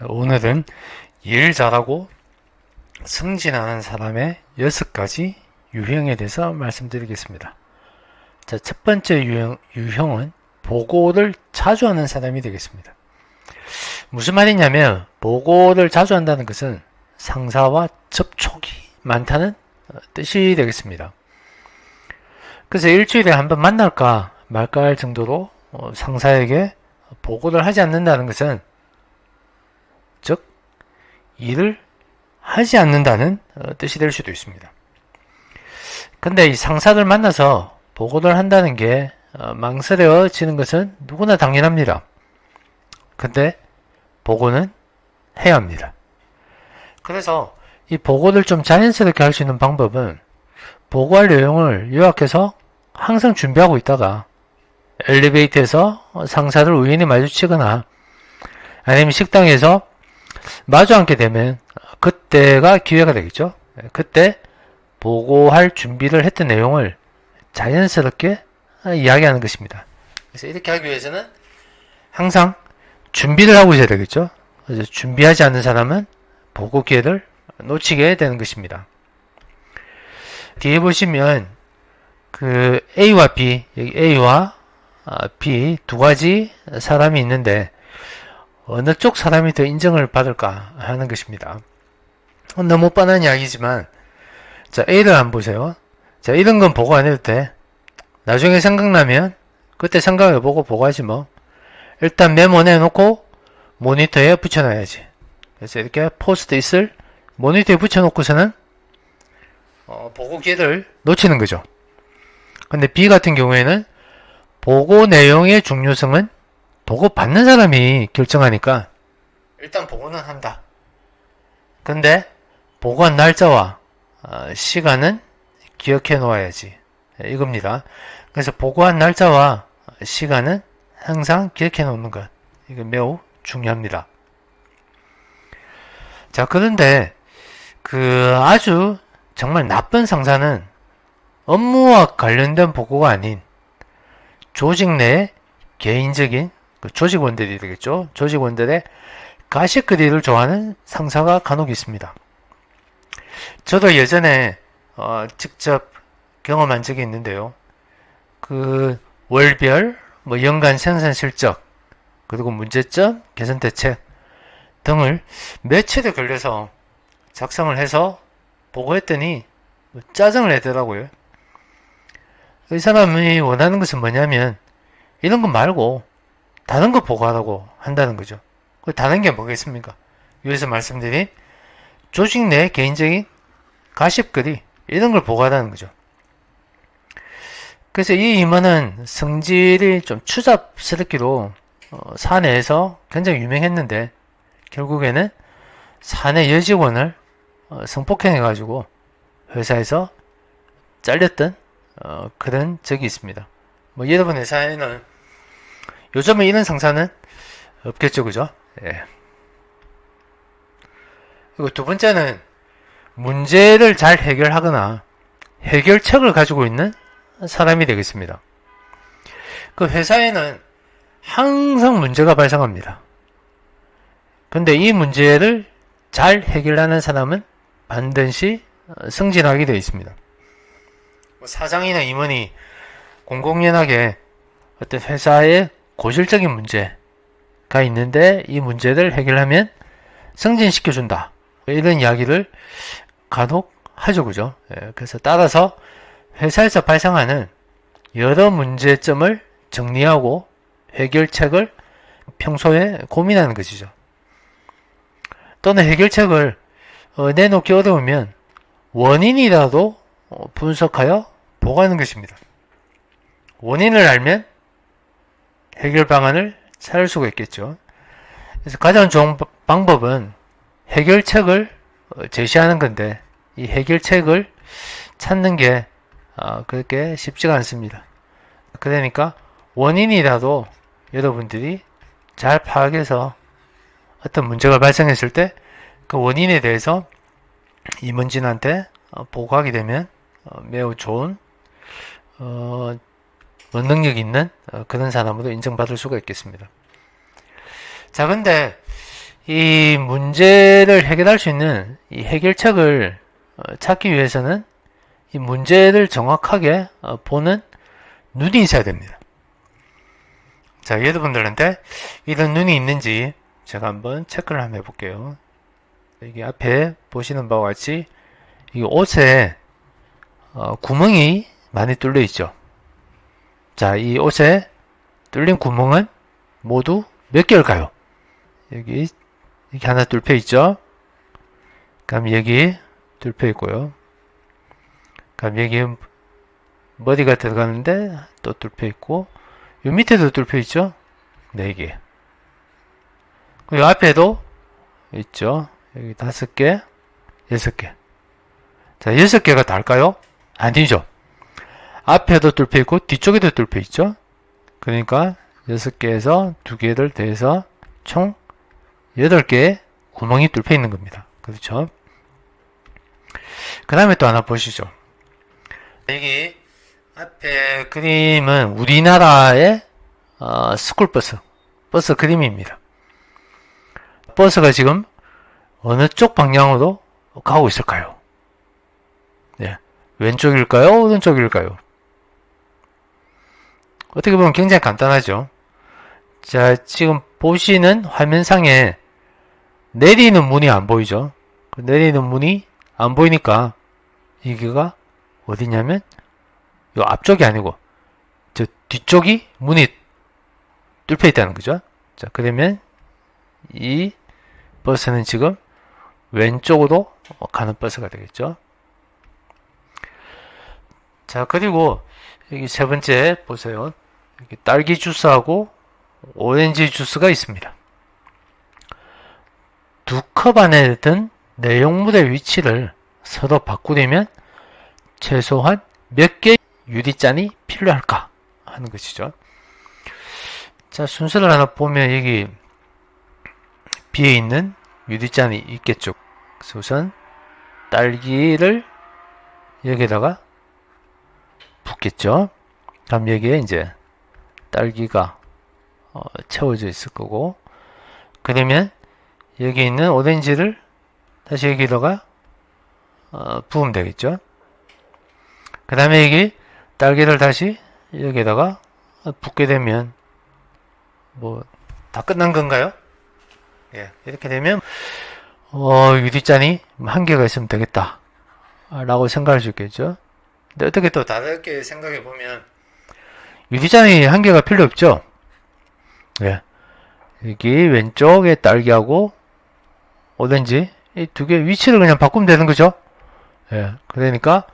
오늘은 일 잘하고 승진하는 사람의 6가지 유형에 대해서 말씀드리겠습니다. 자, 첫 번째 유형은 보고를 자주 하는 사람이 되겠습니다. 무슨 말이냐면 보고를 자주 한다는 것은 상사와 접촉이 많다는 뜻이 되겠습니다. 그래서 일주일에 한 번 만날까 말까 할 정도로 상사에게 보고를 하지 않는다는 것은, 즉 일을 하지 않는다는 뜻이 될 수도 있습니다. 근데 이 상사를 만나서 보고를 한다는 게 망설여지는 것은 누구나 당연합니다. 근데 보고는 해야 합니다. 그래서 이 보고를 좀 자연스럽게 할 수 있는 방법은 보고할 내용을 요약해서 항상 준비하고 있다가 엘리베이터에서 상사를 우연히 마주치거나 아니면 식당에서 마주 앉게 되면 그때가 기회가 되겠죠. 그때 보고할 준비를 했던 내용을 자연스럽게 이야기하는 것입니다. 그래서 이렇게 하기 위해서는 항상 준비를 하고 있어야 되겠죠. 그래서 준비하지 않는 사람은 보고 기회를 놓치게 되는 것입니다. 뒤에 보시면 그 A와 B, 여기 A와 B 두 가지 사람이 있는데 어느 쪽 사람이 더 인정을 받을까 하는 것입니다. 너무 뻔한 이야기지만, 자, A를 한번 보세요. 자, 이런 건 보고 안 해도 돼. 나중에 생각나면 그때 생각해보고 보고하지 뭐. 일단 메모내놓고 모니터에 붙여놔야지. 그래서 이렇게 포스트잇을 모니터에 붙여놓고서는 보고 기회를 놓치는 거죠. 근데 B 같은 경우에는 보고 내용의 중요성은 보고 받는 사람이 결정하니까 일단 보고는 한다. 근데 보고한 날짜와 시간은 기억해 놓아야지, 이겁니다. 그래서 보고한 날짜와 시간은 항상 기억해 놓는 것, 이거 매우 중요합니다. 자, 그런데 그 아주 정말 나쁜 상사는 업무와 관련된 보고가 아닌 조직 내 개인적인 조직원들이 되겠죠. 조직원들의 가십거리를 좋아하는 상사가 간혹 있습니다. 저도 예전에 직접 경험한 적이 있는데요. 그 월별, 연간 생산 실적, 그리고 문제점, 개선 대책 등을 며칠에 걸려서 작성을 해서 보고했더니 짜증을 내더라고요. 이 사람이 원하는 것은 뭐냐면 이런 거 말고 다른 거 보고하라고 한다는 거죠. 그 다른 게 뭐겠습니까? 위에서 말씀드린 조직 내 개인적인 가십거리, 이런 걸 보고하라는 거죠. 그래서 이 임원은 성질이 좀 추잡스럽기로 사내에서 굉장히 유명했는데 결국에는 사내 여직원을 성폭행해가지고 회사에서 잘렸던 그런 적이 있습니다. 여러분 회사에는 요즘에 이런 상사는 없겠죠, 그죠? 예. 그리고 두 번째는 문제를 잘 해결하거나 해결책을 가지고 있는 사람이 되겠습니다. 그 회사에는 항상 문제가 발생합니다. 근데 이 문제를 잘 해결하는 사람은 반드시 승진하게 되어 있습니다. 사장이나 임원이 공공연하게 어떤 회사의 고질적인 문제가 있는데 이 문제를 해결하면 승진시켜준다, 이런 이야기를 간혹 하죠, 그죠? 그래서 따라서 회사에서 발생하는 여러 문제점을 정리하고 해결책을 평소에 고민하는 것이죠. 또는 해결책을 내놓기 어려우면 원인이라도 분석하여 보고하는 것입니다. 원인을 알면 해결 방안을 찾을 수가 있겠죠. 그래서 가장 좋은 방법은 해결책을 제시하는 건데 이 해결책을 찾는 게 그렇게 쉽지가 않습니다. 그러니까 원인이라도 여러분들이 잘 파악해서 어떤 문제가 발생했을 때 그 원인에 대해서 임원진한테 보고하게 되면 매우 좋은 능력 있는 그런 사람으로 인정받을 수가 있겠습니다. 자, 근데 이 문제를 해결할 수 있는 이 해결책을 찾기 위해서는 이 문제를 정확하게 보는 눈이 있어야 됩니다. 자, 여러분들한테 이런 눈이 있는지 제가 한번 체크를 한번 해볼게요. 여기 앞에 보시는 바와 같이 이 옷에 구멍이 많이 뚫려 있죠. 자, 이 옷에 뚫린 구멍은 모두 몇 개일까요? 여기 이렇게 하나 뚫혀 있죠. 그럼 여기 뚫혀 있고요. 그럼 여기 머리가 들어가는데 또 뚫혀 있고, 요 밑에도 뚫혀 있죠. 4개. 요 앞에도 있죠. 여기 5개, 6개. 자, 6개가 다일까요? 아니죠. 앞에도 뚫혀 있고 뒤쪽에도 뚫혀 있죠. 그러니까 6개에서 2개를 더해서 총 8개의 구멍이 뚫혀 있는 겁니다. 그렇죠? 그 다음에 또 하나 보시죠. 여기 앞에 그림은 우리나라의 스쿨버스, 버스 그림입니다. 버스가 지금 어느 쪽 방향으로 가고 있을까요? 네. 왼쪽일까요? 오른쪽일까요? 어떻게 보면 굉장히 간단하죠. 자, 지금 보시는 화면상에 내리는 문이 안 보이죠? 내리는 문이 안 보이니까 여기가 어디냐면 요 앞쪽이 아니고 저 뒤쪽이 문이 뚫혀 있다는 거죠. 자, 그러면 이 버스는 지금 왼쪽으로 가는 버스가 되겠죠. 자, 그리고 여기 세 번째 보세요. 여기 딸기 주스하고 오렌지 주스가 있습니다. 두 컵 안에 든 내용물의 위치를 서로 바꾸려면 최소한 몇 개의 유리잔이 필요할까 하는 것이죠. 자, 순서를 하나 보면 여기 비어 있는 유리잔이 있겠죠. 그래서 우선 딸기를 여기다가 붓겠죠. 다음 여기에 이제 딸기가 채워져 있을 거고, 그러면 여기 있는 오렌지를 다시 여기다가 부으면 되겠죠. 그 다음에 여기 딸기를 다시 여기다가 붓게 되면 뭐 다 끝난 건가요? 예, 이렇게 되면 유리잔이 한 개가 있으면 되겠다 라고 생각할 수 있겠죠. 근데 어떻게 또 다르게 생각해 보면 유리잔이 한 개가 필요 없죠. 예, 여기 왼쪽에 딸기하고 오렌지 이 두 개 위치를 그냥 바꾸면 되는 거죠. 예, 그러니까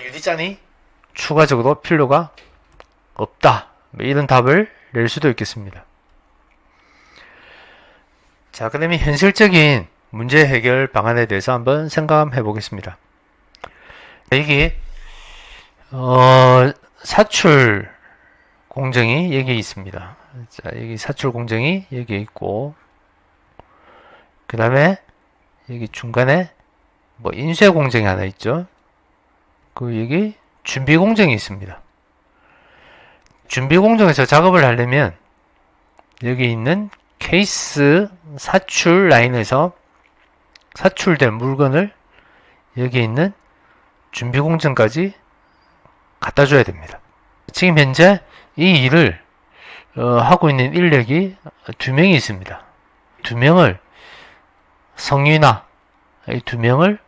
유리잔이 추가적으로 필요가 없다, 이런 답을 낼 수도 있겠습니다. 자, 그러면 현실적인 문제 해결 방안에 대해서 한번 생각해 보겠습니다. 여기 사출 공정이 여기 있습니다. 자, 여기 사출 공정이 여기 있고, 그 다음에 여기 중간에 뭐 인쇄 공정이 하나 있죠. 그 여기 준비 공정이 있습니다. 준비 공정에서 작업을 하려면 여기 있는 케이스 사출 라인에서 사출된 물건을 여기 있는 준비 공정까지 갖다 줘야 됩니다. 지금 현재 이 일을 하고 있는 인력이 2명이 있습니다. 2명을 성유나 이 2명을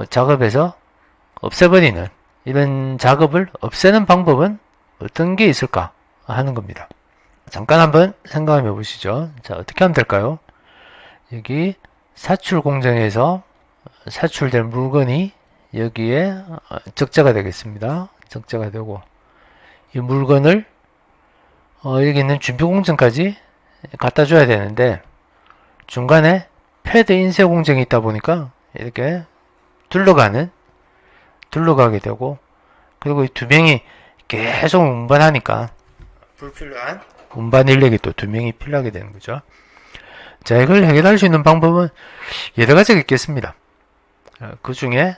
작업에서 없애버리는, 이런 작업을 없애는 방법은 어떤 게 있을까 하는 겁니다. 잠깐 한번 생각해 보시죠. 자, 어떻게 하면 될까요? 여기 사출 공정에서 사출된 물건이 여기에 적재가 되겠습니다. 적재가 되고, 이 물건을 여기 있는 준비 공정까지 갖다 줘야 되는데 중간에 패드 인쇄 공정이 있다 보니까 이렇게 둘러가게 되고, 그리고 이 2명이 계속 운반하니까 불필요한 운반 인력이 또 2명이 필요하게 되는 거죠. 자, 이걸 해결할 수 있는 방법은 여러 가지가 있겠습니다. 그 중에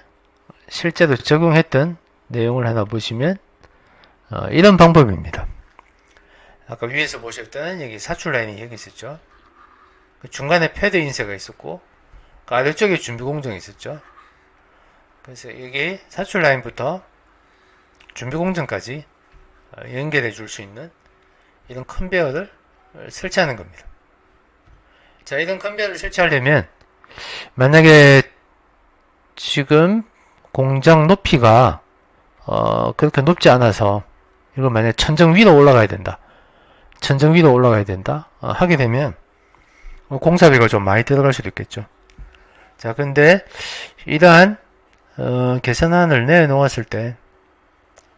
실제로 적용했던 내용을 하나 보시면 이런 방법입니다. 아까 위에서 보셨던 여기 사출 라인이 여기 있었죠. 그 중간에 패드 인쇄가 있었고 그 아래쪽에 준비 공정이 있었죠. 그래서 이게 사출 라인부터 준비 공정까지 연결해 줄 수 있는 이런 컨베어를 설치하는 겁니다. 자, 이런 컨베어를 설치하려면 만약에 지금 공장 높이가 그렇게 높지 않아서 이걸 만약에 천정 위로 올라가야 된다. 천정 위로 올라가야 된다. 하게 되면 공사비가 좀 많이 들어갈 수도 있겠죠. 자, 근데 이러한 개선안을 내놓았을 때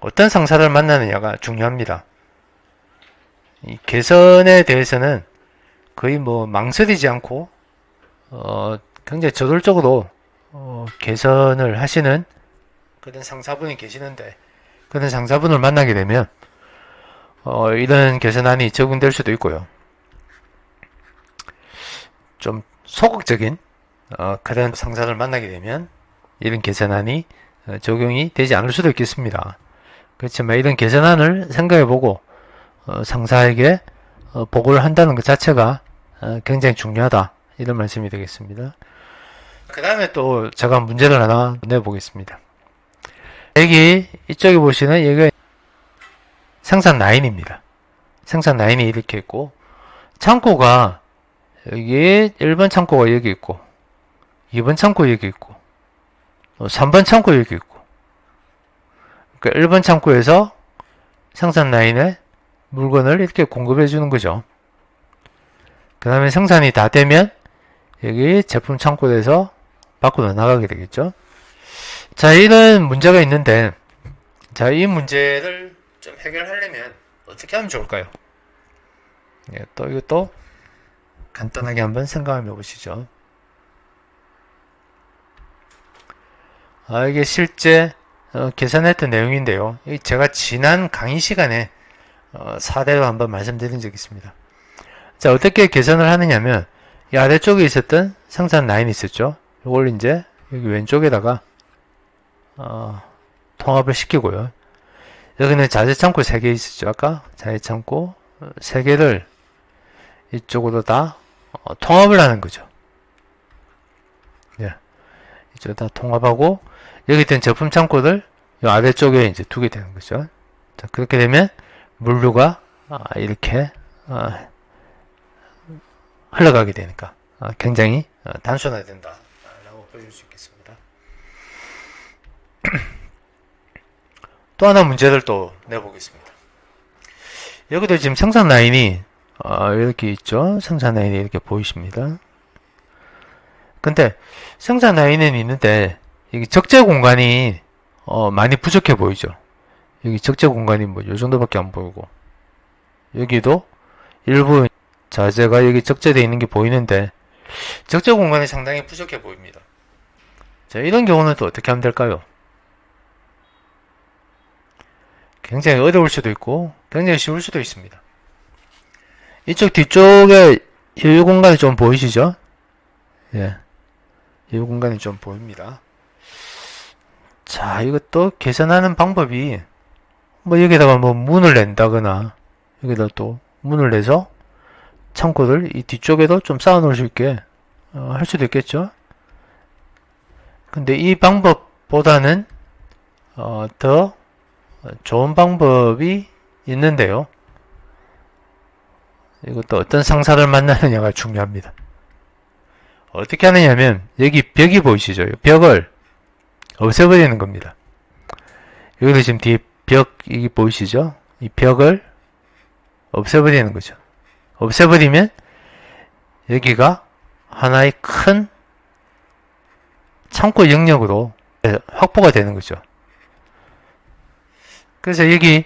어떤 상사를 만나느냐가 중요합니다. 이 개선에 대해서는 거의 뭐 망설이지 않고 굉장히 저돌적으로 개선을 하시는 그런 상사분이 계시는데 그런 상사분을 만나게 되면 이런 개선안이 적용될 수도 있고요. 좀 소극적인 그런 상사를 만나게 되면 이런 개선안이 적용이 되지 않을 수도 있겠습니다. 그렇지만 이런 개선안을 생각해보고 상사에게 보고를 한다는 것 자체가 굉장히 중요하다, 이런 말씀이 되겠습니다. 그 다음에 또 제가 문제를 하나 내보겠습니다. 여기 이쪽에 보시는 여기 생산 라인입니다. 생산 라인이 이렇게 있고 창고가 여기 1번 창고가 여기 있고 2번 창고 여기 있고 3번 창고 여기 있고, 그러니까 1번 창고에서 생산 라인에 물건을 이렇게 공급해 주는 거죠. 그 다음에 생산이 다 되면 여기 제품 창고에서 밖으로 나가게 되겠죠. 자, 이런 문제가 있는데, 자, 이 문제를 좀 해결하려면 어떻게 하면 좋을까요? 예, 또 이것도 간단하게 한번 생각해 보시죠. 이게 실제 계산했던 내용인데요. 제가 지난 강의 시간에 사례로 한번 말씀드린 적이 있습니다. 자, 어떻게 계산을 하느냐면 이 아래쪽에 있었던 생산 라인이 있었죠. 이걸 이제 여기 왼쪽에다가 통합을 시키고요. 여기는 자재창고 3개 있었죠. 아까 자재창고 3개를 이쪽으로 다 통합을 하는 거죠. 예. 이쪽 다 통합하고 여기 있던 제품 창고를 이 아래쪽에 이제 두게 되는 거죠. 자, 그렇게 되면 물류가 이렇게 흘러가게 되니까 굉장히 단순화된다 라고 보실 수 있겠습니다. 또 하나 문제를 또 내보겠습니다. 여기도 지금 생산 라인이 이렇게 있죠. 생산 라인이 이렇게 보이십니다. 근데 생산 라인은 있는데 여기 적재 공간이 많이 부족해 보이죠. 여기 적재 공간이 뭐 요 정도밖에 안 보이고, 여기도 일부 자재가 여기 적재되어 있는 게 보이는데 적재 공간이 상당히 부족해 보입니다. 자, 이런 경우는 또 어떻게 하면 될까요? 굉장히 어려울 수도 있고 굉장히 쉬울 수도 있습니다. 이쪽 뒤쪽에 여유 공간이 좀 보이시죠? 예, 여유 공간이 좀 보입니다. 자, 이것도 계산하는 방법이 뭐 여기다가 뭐 문을 낸다거나 여기다 또 문을 내서 창고를 이 뒤쪽에도 좀 쌓아 놓을 수 있게 할 수도 있겠죠. 근데 이 방법보다는 더 좋은 방법이 있는데요. 이것도 어떤 상사를 만나느냐가 중요합니다. 어떻게 하느냐면 여기 벽이 보이시죠? 벽을 없애버리는 겁니다. 여기도 지금 뒤에 벽 이게 보이시죠? 이 벽을 없애버리는 거죠. 없애버리면 여기가 하나의 큰 창고 영역으로 확보가 되는 거죠. 그래서 여기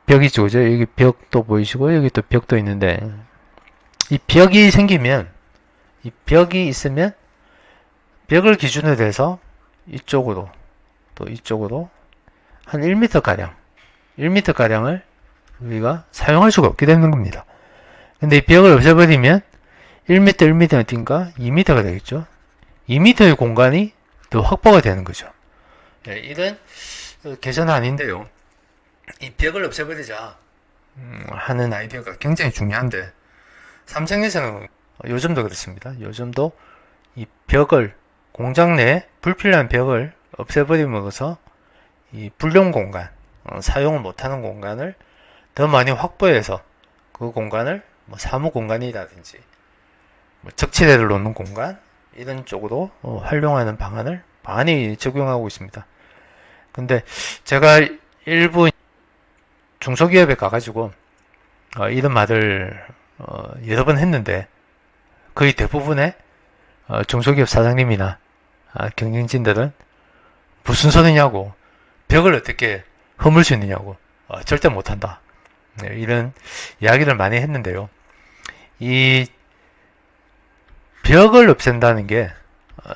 벽이죠, 그죠? 여기 벽도 보이시고 여기 또 벽도 있는데 이 벽이 생기면, 이 벽이 있으면 벽을 기준으로 해서 이쪽으로 또 이쪽으로 한 1m 가량 1m 가량을 우리가 사용할 수가 없게 되는 겁니다. 근데 이 벽을 없애버리면 1m 1m 어딘가 2m가 되겠죠. 2m의 공간이 더 확보가 되는 거죠. 네, 이런 개선안인데요. 이 벽을 없애버리자 하는 아이디어가 굉장히 중요한데 삼성에서는 요즘도 그렇습니다. 요즘도 이 벽을, 공장 내 불필요한 벽을 없애버림으로써 이 불용 공간, 사용을 못하는 공간을 더 많이 확보해서 그 공간을 뭐 사무 공간이라든지 뭐 적치대를 놓는 공간 이런 쪽으로 활용하는 방안을 많이 적용하고 있습니다. 근데 제가 일부 중소기업에 가가지고 이런 말을 여러 번 했는데 거의 대부분의 중소기업 사장님이나 경영진들은 무슨 소리냐고, 벽을 어떻게 허물 수 있느냐고, 절대 못한다, 네, 이런 이야기를 많이 했는데요. 이 벽을 없앤다는 게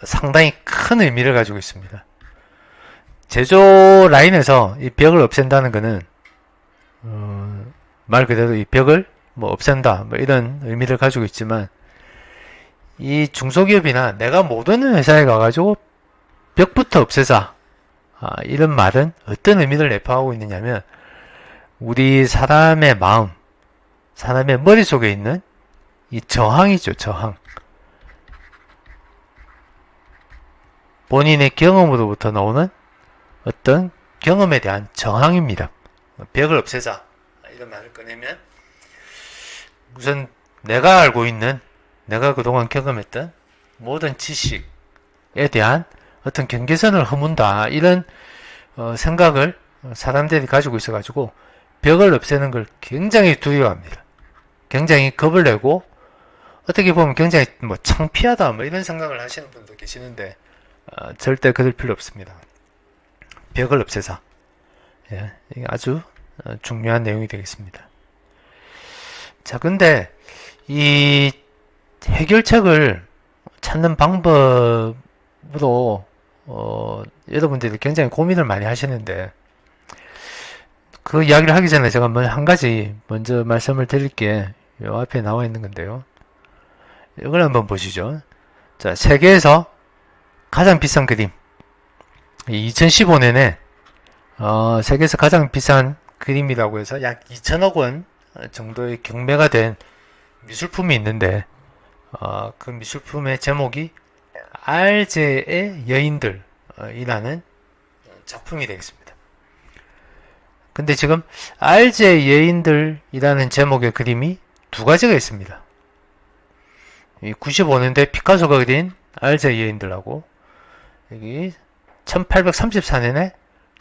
상당히 큰 의미를 가지고 있습니다. 제조 라인에서 이 벽을 없앤다는 것은 말 그대로 이 벽을 뭐 없앤다 뭐 이런 의미를 가지고 있지만, 이 중소기업이나 내가 모르는 회사에 가가지고 벽부터 없애자, 이런 말은 어떤 의미를 내포하고 있느냐면, 우리 사람의 마음, 사람의 머릿속에 있는 이 저항이죠. 저항. 본인의 경험으로부터 나오는 어떤 경험에 대한 저항입니다. 벽을 없애자, 이런 말을 꺼내면 우선 내가 알고 있는, 내가 그동안 경험했던 모든 지식에 대한 어떤 경계선을 허문다, 이런 생각을 사람들이 가지고 있어가지고 벽을 없애는 걸 굉장히 두려워합니다. 굉장히 겁을 내고, 어떻게 보면 굉장히 뭐 창피하다 뭐 이런 생각을 하시는 분도 계시는데, 절대 그럴 필요 없습니다. 벽을 없애자. 예, 이게 아주 중요한 내용이 되겠습니다. 자, 근데 이 해결책을 찾는 방법으로 여러분들이 굉장히 고민을 많이 하시는데, 그 이야기를 하기 전에 제가 한 가지 먼저 말씀을 드릴 게 요 앞에 나와 있는 건데요. 이걸 한번 보시죠. 자, 세계에서 가장 비싼 그림. 2015년에 세계에서 가장 비싼 그림이라고 해서 약 2천억 원 정도의 경매가 된 미술품이 있는데, 그 미술품의 제목이 알제의 여인들이라는 작품이 되겠습니다. 근데 지금 알제의 여인들이라는 제목의 그림이 두 가지가 있습니다. 95년대 피카소가 그린 알제의 여인들하고, 여기 1834년에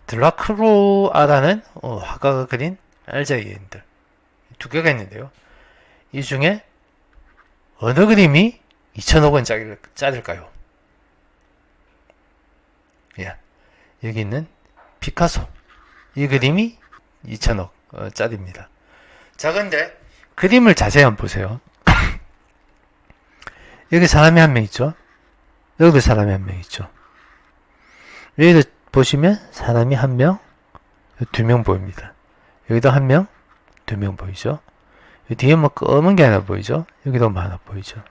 드라크로아라는 화가가 그린 알제의 여인들, 두 개가 있는데요. 이 중에 어느 그림이 2천억 원짜리일까요? 예, 여기 있는 피카소, 이 그림이 2천억 짜리입니다. 자, 근데 그림을 자세히 한번 보세요. 여기 사람이 한 명 있죠? 여기도 사람이 한 명 있죠? 여기도 보시면 사람이 한 명, 두 명 보입니다. 여기도 한 명, 두 명 보이죠? 여기 뒤에 뭐 검은 게 하나 보이죠? 여기도 뭐 하나 보이죠?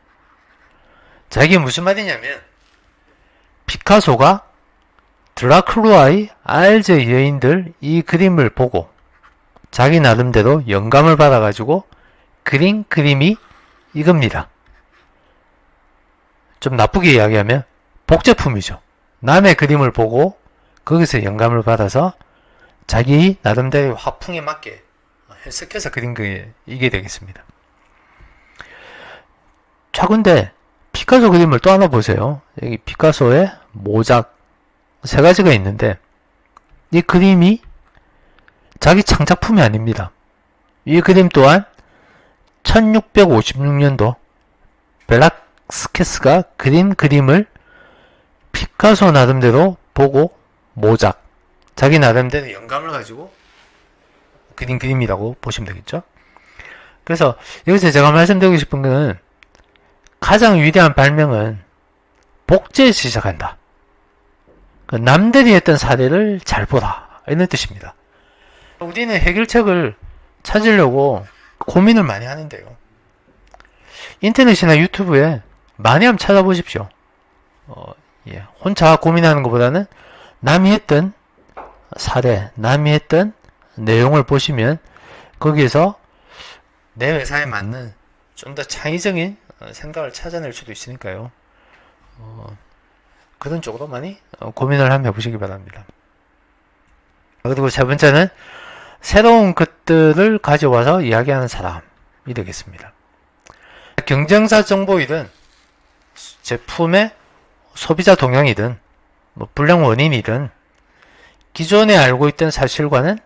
자, 이게 무슨 말이냐면, 피카소가 드라큘라의 알제 여인들 이 그림을 보고 자기 나름대로 영감을 받아가지고 그린 그림이 이겁니다. 좀 나쁘게 이야기하면 복제품이죠. 남의 그림을 보고 거기서 영감을 받아서 자기 나름대로 화풍에 맞게 해석해서 그린 게 이게 되겠습니다. 자, 근데 피카소 그림을 또 하나 보세요. 여기 피카소의 모작 세 가지가 있는데, 이 그림이 자기 창작품이 아닙니다. 이 그림 또한 1656년도 벨라스케스가 그린 그림을 피카소 나름대로 보고 모작, 자기 나름대로 영감을 가지고 그린 그림이라고 보시면 되겠죠. 그래서 여기서 제가 말씀드리고 싶은 것은, 가장 위대한 발명은 복제에서 시작한다. 남들이 했던 사례를 잘 보라, 이런 뜻입니다. 우리는 해결책을 찾으려고 고민을 많이 하는데요. 인터넷이나 유튜브에 많이 한번 찾아보십시오. 혼자 고민하는 것보다는 남이 했던 사례, 남이 했던 내용을 보시면 거기에서 내 회사에 맞는 좀 더 창의적인 생각을 찾아낼 수도 있으니까요. 그런 쪽으로 많이 고민을 한번 해보시기 바랍니다. 그리고 세 번째는 새로운 것들을 가져와서 이야기하는 사람이 되겠습니다. 경쟁사 정보이든 제품의 소비자 동향이든 불량 원인이든 기존에 알고 있던 사실과는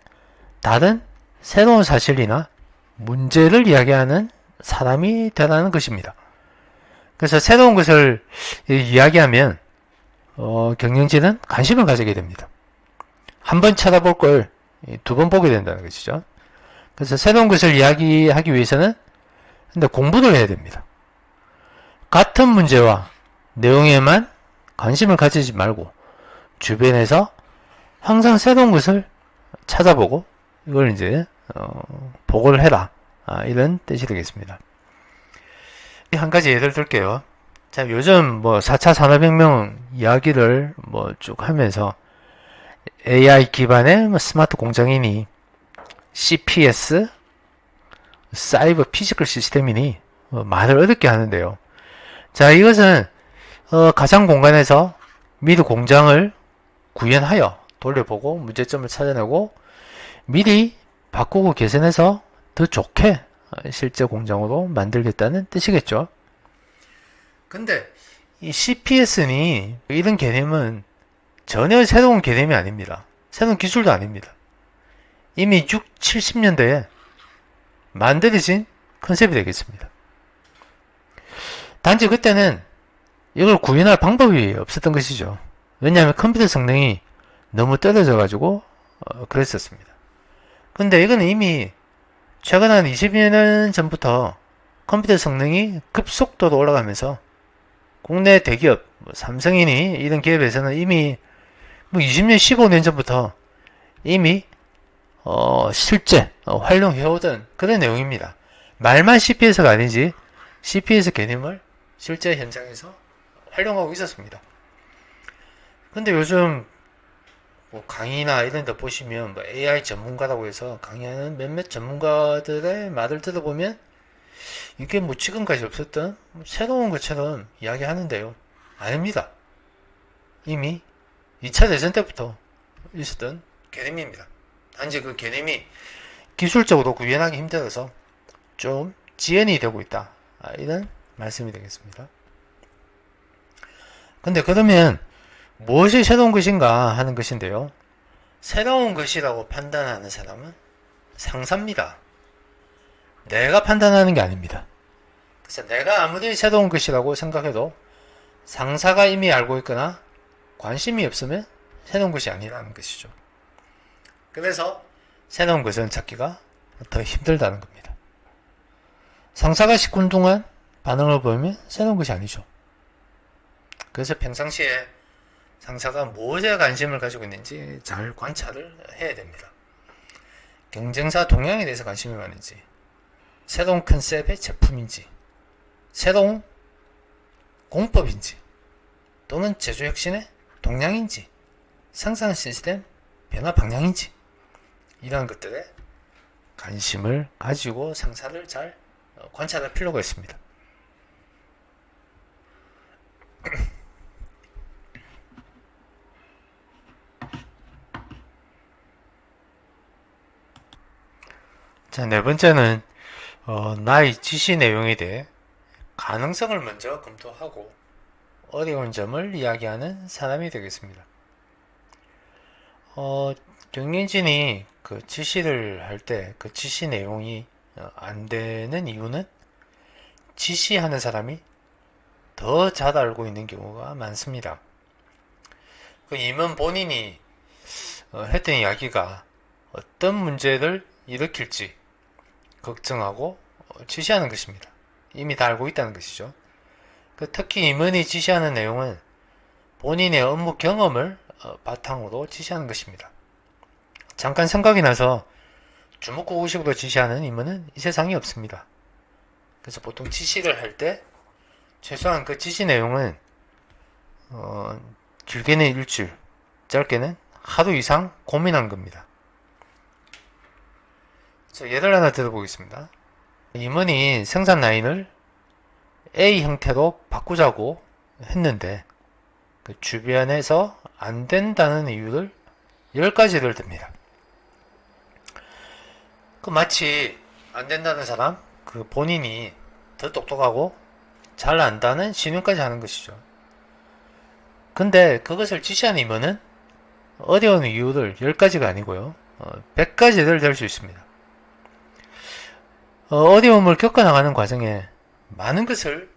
다른 새로운 사실이나 문제를 이야기하는 사람이 되라는 것입니다. 그래서 새로운 것을 이야기하면 경영진은 관심을 가지게 됩니다. 한 번 찾아볼 걸 두 번 보게 된다는 것이죠. 그래서 새로운 것을 이야기하기 위해서는 근데 공부를 해야 됩니다. 같은 문제와 내용에만 관심을 가지지 말고 주변에서 항상 새로운 것을 찾아보고 이걸 이제 보고를 해라. 이런 뜻이 되겠습니다. 한 가지 예를 들게요. 자, 요즘 4차 산업혁명 이야기를 쭉 하면서 AI 기반의 스마트 공장이니 CPS, 사이버 피지컬 시스템이니 말을 어렵게 하는데요. 자, 이것은 가상 공간에서 미리 공장을 구현하여 돌려보고 문제점을 찾아내고 미리 바꾸고 개선해서 더 좋게 실제 공장으로 만들겠다는 뜻이겠죠. 근데 이 CPS니 이런 개념은 전혀 새로운 개념이 아닙니다. 새로운 기술도 아닙니다. 이미 6, 70년대에 만들어진 컨셉이 되겠습니다. 단지 그때는 이걸 구현할 방법이 없었던 것이죠. 왜냐하면 컴퓨터 성능이 너무 떨어져 가지고 그랬었습니다. 근데 이거는 이미 최근 한 20년 전부터 컴퓨터 성능이 급속도로 올라가면서 국내 대기업 삼성이니 이런 기업에서는 이미 20년 15년 전부터 이미 실제 활용해오던 그런 내용입니다. 말만 CPS가 아니지 CPS 개념을 실제 현장에서 활용하고 있었습니다. 근데 요즘 강의나 이런 데 보시면 AI 전문가라고 해서 강의하는 몇몇 전문가들의 말을 들어보면 이게 지금까지 없었던 새로운 것처럼 이야기하는데요. 아닙니다. 이미 2차 대전 때부터 있었던 개념입니다. 단지 그 개념이 기술적으로 구현하기 힘들어서 좀 지연이 되고 있다. 이런 말씀이 되겠습니다. 근데 그러면 무엇이 새로운 것인가 하는 것인데요. 새로운 것이라고 판단하는 사람은 상사입니다. 내가 판단하는 게 아닙니다. 그래서 내가 아무리 새로운 것이라고 생각해도 상사가 이미 알고 있거나 관심이 없으면 새로운 것이 아니라는 것이죠. 그래서 새로운 것은 찾기가 더 힘들다는 겁니다. 상사가 시큰둥한 반응을 보이면 새로운 것이 아니죠. 그래서 평상시에 상사가 무엇에 관심을 가지고 있는지 잘 관찰을 해야 됩니다. 경쟁사 동향에 대해서 관심이 많은지, 새로운 컨셉의 제품인지, 새로운 공법인지, 또는 제조혁신의 동향인지, 생산 시스템 변화 방향인지, 이러한 것들에 관심을 가지고 상사를 잘 관찰할 필요가 있습니다. 자, 네 번째는 나의 지시 내용에 대해 가능성을 먼저 검토하고 어려운 점을 이야기하는 사람이 되겠습니다. 경영진이 그 지시를 할 때 그 지시 내용이 안 되는 이유는 지시하는 사람이 더 잘 알고 있는 경우가 많습니다. 그 임원 본인이 했던 이야기가 어떤 문제를 일으킬지 걱정하고 지시하는 것입니다. 이미 다 알고 있다는 것이죠. 특히 임원이 지시하는 내용은 본인의 업무 경험을 바탕으로 지시하는 것입니다. 잠깐 생각이 나서 주먹구구식으로 지시하는 임원은 이 세상에 없습니다. 그래서 보통 지시를 할 때 최소한 그 지시 내용은 길게는 일주일, 짧게는 하루 이상 고민한 겁니다. 예를 하나 들어보겠습니다. 임원이 생산 라인을 A 형태로 바꾸자고 했는데 그 주변에서 안 된다는 이유를 10가지를 듭니다. 그 마치 안 된다는 사람, 그 본인이 더 똑똑하고 잘 안다는 신용까지 하는 것이죠. 근데 그것을 지시하는 임원은 어려운 이유를 10가지가 아니고요. 100가지를 될 수 있습니다. 어려움을 겪어나가는 과정에 많은 것을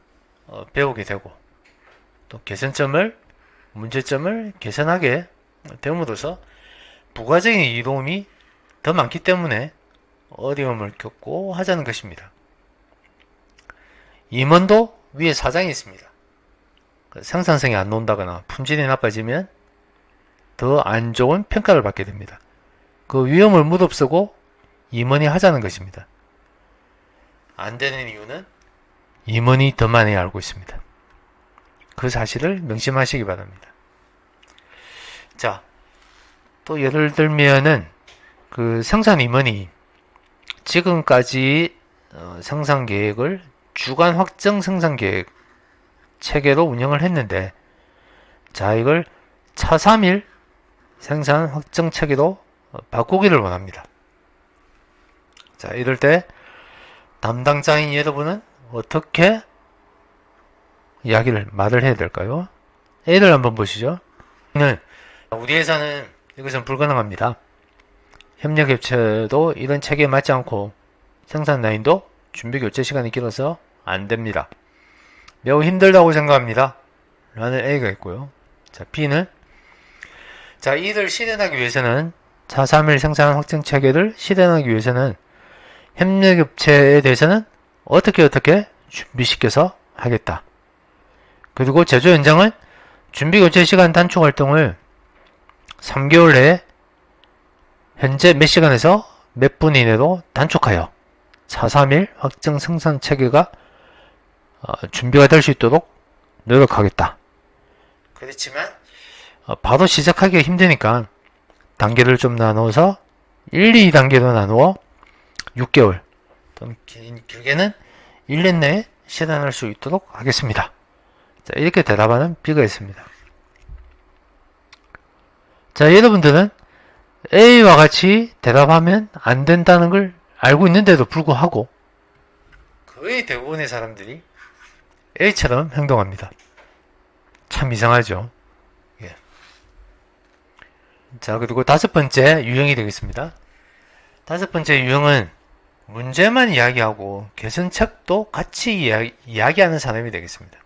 배우게 되고 또 개선점을, 문제점을 개선하게 됨으로써 부가적인 이로움이 더 많기 때문에 어려움을 겪고 하자는 것입니다. 임원도 위에 사장이 있습니다. 생산성이 안 나온다거나 품질이 나빠지면 더 안 좋은 평가를 받게 됩니다. 그 위험을 무릅쓰고 임원이 하자는 것입니다. 안 되는 이유는 임원이 더 많이 알고 있습니다. 그 사실을 명심하시기 바랍니다. 자, 또 예를 들면은 그 생산 임원이 지금까지 생산 계획을 주간 확정 생산 계획 체계로 운영을 했는데, 자, 이걸 차 3일 생산 확정 체계로 바꾸기를 원합니다. 자, 이럴 때 담당자인 여러분은 어떻게 말을 해야 될까요? A를 한번 보시죠. 우리 회사는 이것은 불가능합니다. 협력업체도 이런 체계에 맞지 않고 생산 라인도 준비 교체 시간이 길어서 안 됩니다. 매우 힘들다고 생각합니다. 라는 A가 있고요. 자, B는 자, 이를 실현하기 위해서는 431 생산 확정 체계를 실현하기 위해서는 협력업체에 대해서는 어떻게 준비시켜서 하겠다. 그리고 제조 현장은 준비 교체 시간 단축 활동을 3개월 내에 현재 몇 시간에서 몇 분 이내로 단축하여 431 확정 생산 체계가 준비가 될 수 있도록 노력하겠다. 그렇지만 바로 시작하기가 힘드니까 단계를 좀 나누어서 1, 2단계로 나누어 6개월 또는 길게는 1년 내에 실현할 수 있도록 하겠습니다. 자, 이렇게 대답하는 B가 있습니다. 자, 여러분들은 A와 같이 대답하면 안 된다는 걸 알고 있는데도 불구하고 거의 대부분의 사람들이 A처럼 행동합니다. 참 이상하죠. 예. 자, 그리고 5번째 유형이 되겠습니다. 5번째 유형은 문제만 이야기하고 개선책도 같이 이야기하는 사람이 되겠습니다.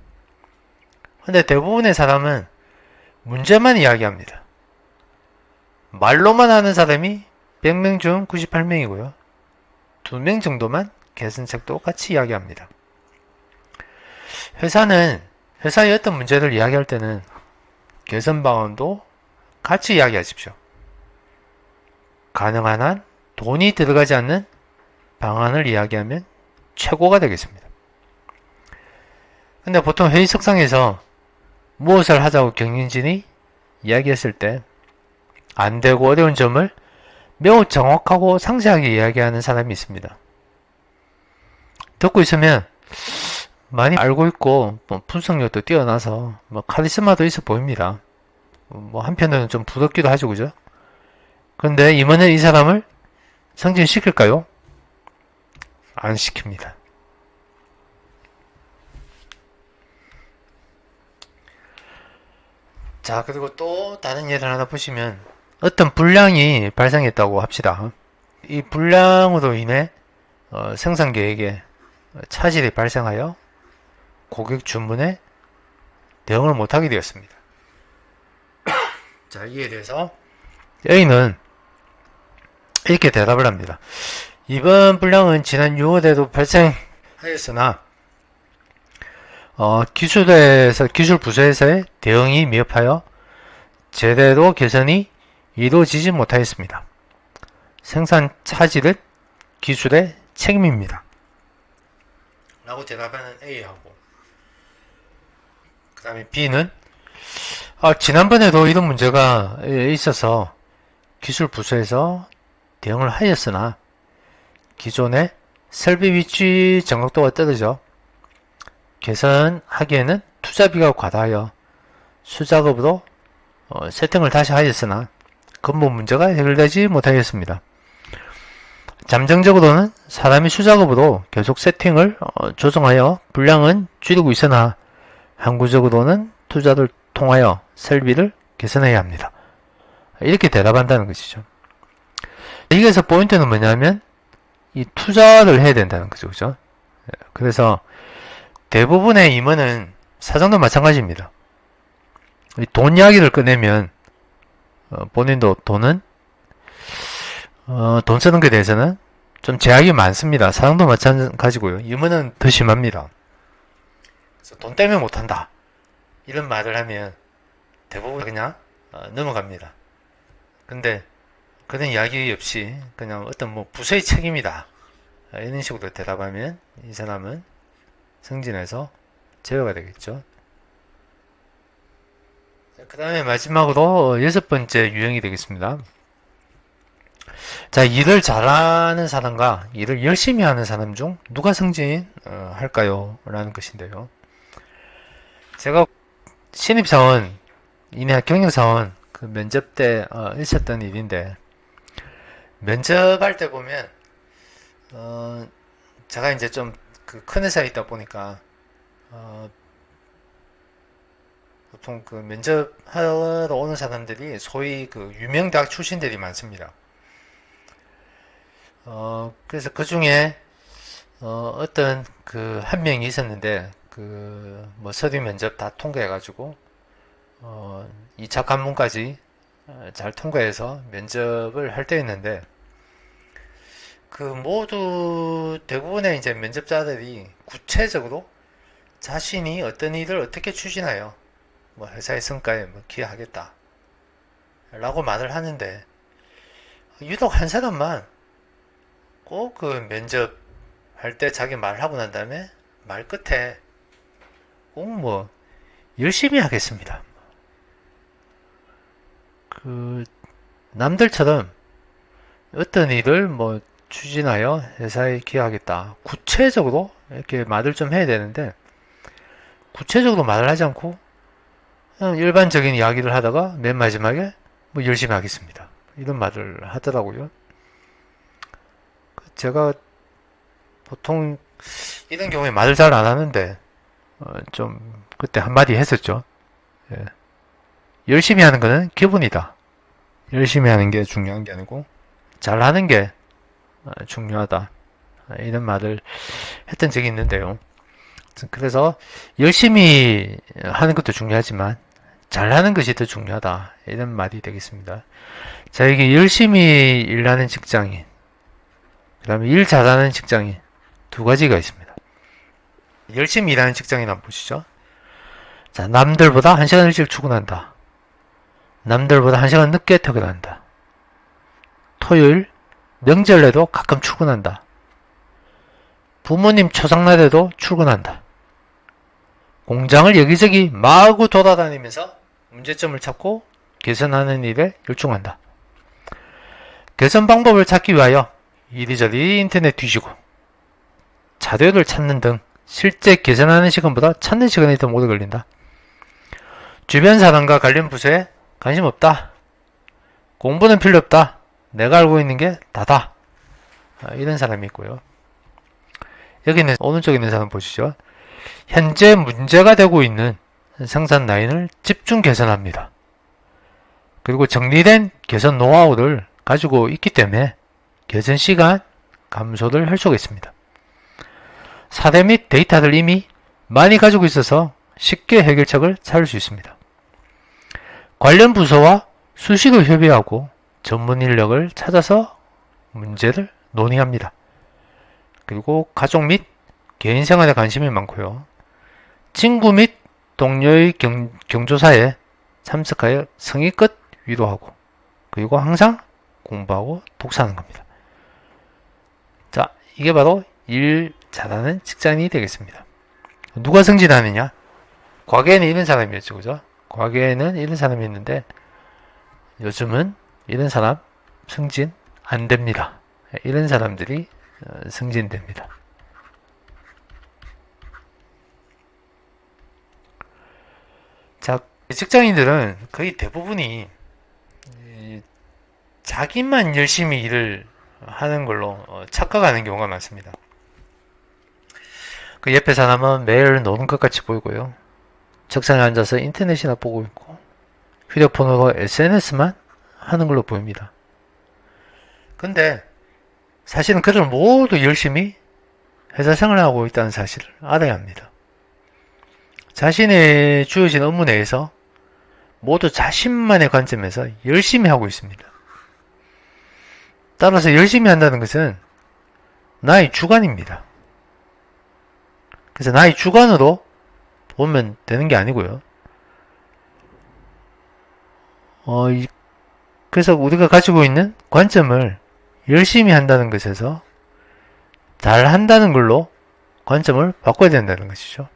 근데 대부분의 사람은 문제만 이야기합니다. 말로만 하는 사람이 100명 중 98명이고요. 2명 정도만 개선책도 같이 이야기합니다. 회사는 회사의 어떤 문제를 이야기할 때는 개선 방안도 같이 이야기하십시오. 가능한 한 돈이 들어가지 않는 방안을 이야기하면 최고가 되겠습니다. 근데 보통 회의석상에서 무엇을 하자고 경영진이 이야기했을 때 안되고 어려운 점을 매우 정확하고 상세하게 이야기하는 사람이 있습니다. 듣고 있으면 많이 알고 있고 분석력도 뛰어나서 카리스마도 있어 보입니다. 한편으로는 좀 부럽기도 하죠, 그죠? 그런데 임원은 이 사람을 승진시킬까요? 안 시킵니다. 자, 그리고 또 다른 예를 하나 보시면 어떤 불량이 발생했다고 합시다. 이 불량으로 인해 생산 계획에 차질이 발생하여 고객 주문에 대응을 못하게 되었습니다. 자, 이에 대해서 A는 이렇게 대답을 합니다. 이번 불량은 지난 6월에도 발생하였으나 기술 부서에서의 대응이 미흡하여 제대로 개선이 이루어지지 못하였습니다. 생산 차질은 기술의 책임입니다. 라고 대답하는 A하고, 그 다음에 B는 지난번에도 이런 문제가 있어서 기술 부서에서 대응을 하였으나 기존의 설비 위치 정확도가 떨어져 개선하기에는 투자비가 과다하여 수작업으로 세팅을 다시 하였으나 근본 문제가 해결되지 못하였습니다. 잠정적으로는 사람이 수작업으로 계속 세팅을 조정하여 분량은 줄이고 있으나 항구적으로는 투자를 통하여 설비를 개선해야 합니다. 이렇게 대답한다는 것이죠. 여기에서 포인트는 뭐냐면 이 투자를 해야 된다는 거죠. 그죠? 그래서 대부분의 임원은 사장도 마찬가지입니다. 돈 이야기를 꺼내면 본인도 돈 쓰는 것에 대해서는 좀 제약이 많습니다. 사장도 마찬가지고요. 임원은 더 심합니다. 그래서 돈 때문에 못한다 이런 말을 하면 대부분 그냥 넘어갑니다. 근데 그런 이야기 없이 그냥 어떤 뭐 부서의 책임이다 이런 식으로 대답하면 이 사람은 승진해서 제외가 되겠죠. 그 다음에 마지막으로 6번째 유형이 되겠습니다. 자, 일을 잘하는 사람과 일을 열심히 하는 사람 중 누가 승진 할까요? 라는 것인데요. 제가 신입사원, 이내 경영사원 그 면접 때 있었던 일인데, 면접할 때 보면 제가 이제 좀 그 큰 회사에 있다 보니까 보통 그 면접하러 오는 사람들이 소위 그 유명 대학 출신들이 많습니다. 그래서 그 중에 어떤 그 한 명이 있었는데 그 뭐 서류 면접 다 통과해가지고 2차 관문까지 잘 통과해서 면접을 할 때였는데, 그 모두 대부분의 이제 면접자들이 구체적으로 자신이 어떤 일을 어떻게 추진하여 뭐 회사의 성과에 뭐 기여하겠다 라고 말을 하는데, 유독 한 사람만 꼭 그 면접 할 때 자기 말하고 난 다음에 말 끝에 꼭 뭐 열심히 하겠습니다, 그 남들처럼 어떤 일을 뭐 추진하여 회사에 기여하겠다 구체적으로 이렇게 말을 좀 해야 되는데, 구체적으로 말을 하지 않고 그냥 일반적인 이야기를 하다가 맨 마지막에 뭐 열심히 하겠습니다 이런 말을 하더라고요. 제가 보통 이런 경우에 말을 잘 안 하는데 좀 그때 한마디 했었죠. 예. 열심히 하는 거는 기본이다. 열심히 하는 게 중요한 게 아니고 잘하는 게 중요하다 이런 말을 했던 적이 있는데요. 그래서 열심히 하는 것도 중요하지만 잘하는 것이 더 중요하다 이런 말이 되겠습니다. 자, 이게 열심히 일하는 직장인, 그 다음에 일 잘하는 직장인 두 가지가 있습니다. 열심히 일하는 직장인 한번 보시죠. 자, 남들보다 1시간 일찍 출근한다. 남들보다 1시간 늦게 퇴근한다. 토요일, 명절에도 가끔 출근한다. 부모님 초상날에도 출근한다. 공장을 여기저기 마구 돌아다니면서 문제점을 찾고 개선하는 일에 열중한다. 개선 방법을 찾기 위하여 이리저리 인터넷 뒤지고 자료를 찾는 등 실제 개선하는 시간보다 찾는 시간이 더 오래 걸린다. 주변 사람과 관련 부서에 관심 없다. 공부는 필요 없다. 내가 알고 있는 게 다다. 이런 사람이 있고요. 여기는 오른쪽에 있는 사람 보시죠. 현재 문제가 되고 있는 생산 라인을 집중 개선합니다. 그리고 정리된 개선 노하우를 가지고 있기 때문에 개선 시간 감소를 할 수가 있습니다. 사례 및 데이터를 이미 많이 가지고 있어서 쉽게 해결책을 찾을 수 있습니다. 관련 부서와 수시로 협의하고 전문 인력을 찾아서 문제를 논의합니다. 그리고 가족 및 개인 생활에 관심이 많고요. 친구 및 동료의 경조사에 참석하여 성의껏 위로하고, 그리고 항상 공부하고 독서하는 겁니다. 자, 이게 바로 일 잘하는 직장인이 되겠습니다. 누가 승진하느냐? 과거에는 이런 사람이었죠, 그죠? 과거에는 이런 사람이 있는데 요즘은 이런 사람 승진 안 됩니다. 이런 사람들이 승진됩니다. 직장인들은 거의 대부분이 자기만 열심히 일을 하는 걸로 착각하는 경우가 많습니다. 그 옆에 사람은 매일 노는 것 같이 보이고요. 책상에 앉아서 인터넷이나 보고 있고 휴대폰으로 SNS만 하는 걸로 보입니다. 근데 사실은 그들 모두 열심히 회사 생활을 하고 있다는 사실을 알아야 합니다. 자신의 주어진 업무 내에서 모두 자신만의 관점에서 열심히 하고 있습니다. 따라서 열심히 한다는 것은 나의 주관입니다. 그래서 나의 주관으로 보면 되는 게 아니고요. 그래서 우리가 가지고 있는 관점을 열심히 한다는 것에서 잘 한다는 걸로 관점을 바꿔야 된다는 것이죠.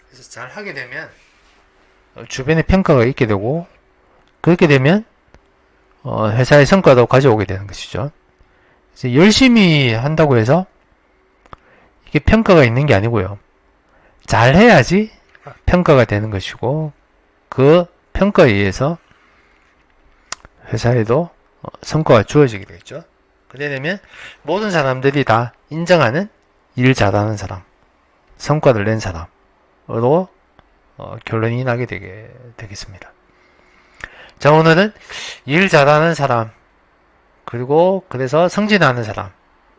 그래서 잘 하게 되면 주변의 평가가 있게 되고, 그렇게 되면 회사의 성과도 가져오게 되는 것이죠. 그래서 열심히 한다고 해서 이게 평가가 있는 게 아니고요. 잘 해야지 평가가 되는 것이고, 그 평가에 의해서 회사에도 성과가 주어지게 되겠죠. 그래 되면 모든 사람들이 다 인정하는 일 잘하는 사람, 성과를 낸 사람으로 결론이 나게 되겠습니다. 자, 오늘은 일 잘하는 사람, 그리고 그래서 승진하는 사람의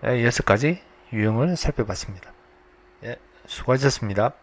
6가지 유형을 살펴봤습니다. 예, 수고하셨습니다.